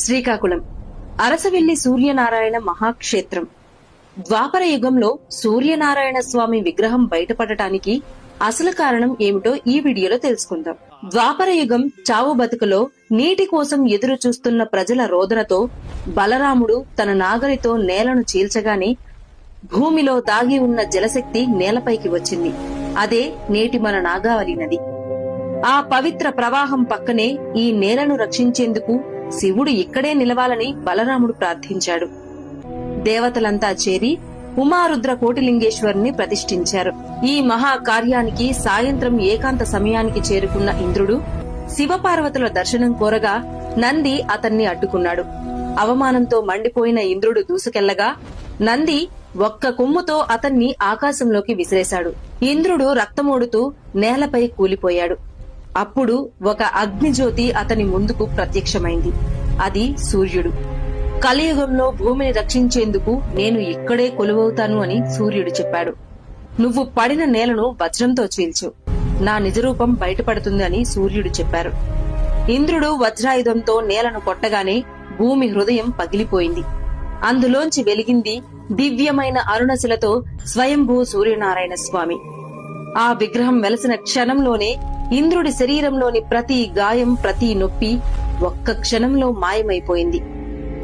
శ్రీకాకుళం అరసవిల్లి సూర్యనారాయణ మహాక్షేత్రం. ద్వాపర యుగంలో సూర్యనారాయణ స్వామి విగ్రహం బయటపడటానికి అసలు కారణం ఏమిటో ఈ వీడియోలో తెలుసుకుందాం. ద్వాపర యుగం చావు బతుకులో నీటి కోసం ఎదురు చూస్తున్న ప్రజల రోదనతో బలరాముడు తన నాగలితో నేలను చీల్చగానే భూమిలో దాగి ఉన్న జలశక్తి నేలపైకి వచ్చింది. అదే నేటి మన నాగావళి నది. ఆ పవిత్ర ప్రవాహం పక్కనే ఈ నేలను రక్షించేందుకు శివుడు ఇక్కడే నిలవాలని బలరాముడు ప్రార్థించాడు. దేవతలంతా చేరి ఉమారుద్ర కోటిలింగేశ్వరుని ప్రతిష్ఠించారు. ఈ మహా కార్యానికి సాయంత్రం ఏకాంత సమయానికి చేరుకున్న ఇంద్రుడు శివపార్వతుల దర్శనం కోరగా నంది అతన్ని అడ్డుకున్నాడు. అవమానంతో మండిపోయిన ఇంద్రుడు దూసుకెళ్లగా నంది ఒక్క కొమ్ముతో అతన్ని ఆకాశంలోకి విసిరేశాడు. ఇంద్రుడు రక్తమోడుతూ నేలపై కూలిపోయాడు. అప్పుడు ఒక అగ్నిజ్యోతి అతని ముందుకు ప్రత్యక్షమైంది. అది సూర్యుడు. కలియుగంలో భూమిని రక్షించేందుకు నేను ఇక్కడే కొలువవుతాను అని సూర్యుడు చెప్పాడు. నువ్వు పడిన నేలను వజ్రంతో చీల్చు, నా నిజరూపం బయటపడుతుంది అని సూర్యుడు చెప్పారు. ఇంద్రుడు వజ్రాయుధంతో నేలను కొట్టగానే భూమి హృదయం పగిలిపోయింది. అందులోంచి వెలిగింది దివ్యమైన అరుణశిలతో స్వయంభూ సూర్యనారాయణ స్వామి. ఆ విగ్రహం వెలసిన క్షణంలోనే ఇంద్రుడి శరీరంలోని ప్రతి గాయం, ప్రతి నొప్పి ఒక్క క్షణంలో మాయమైపోయింది.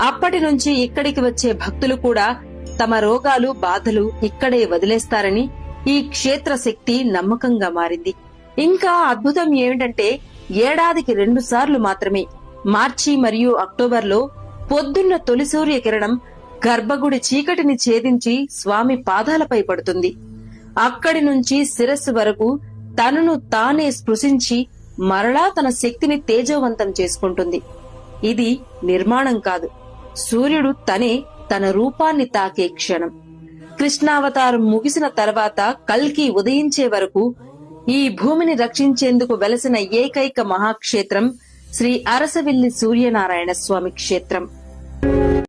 అప్పటి నుంచి ఇక్కడికి వచ్చే భక్తులు కూడా తమ రోగాలు, బాధలు ఇక్కడే వదిలేస్తారని ఈ క్షేత్ర శక్తి నమ్మకంగా మారింది. ఇంకా అద్భుతం ఏమిటంటే ఏడాదికి 2 సార్లు మాత్రమే, మార్చి మరియు అక్టోబర్లో పొద్దున్న తొలి సూర్యకిరణం గర్భగుడి చీకటిని ఛేదించి స్వామి పాదాలపై పడుతుంది. అక్కడి నుంచి శిరస్సు వరకు తనను తానే స్పృశించి మరలా తన శక్తిని తేజోవంతం చేసుకుంటుంది. ఇది నిర్మాణం కాదు, సూర్యుడు తనే తన రూపాన్ని తాకే క్షణం. కృష్ణావతారం ముగిసిన తర్వాత కల్కి ఉదయించే వరకు ఈ భూమిని రక్షించేందుకు వెలసిన ఏకైక మహాక్షేత్రం శ్రీ అరసవిల్లి సూర్యనారాయణ స్వామి క్షేత్రం.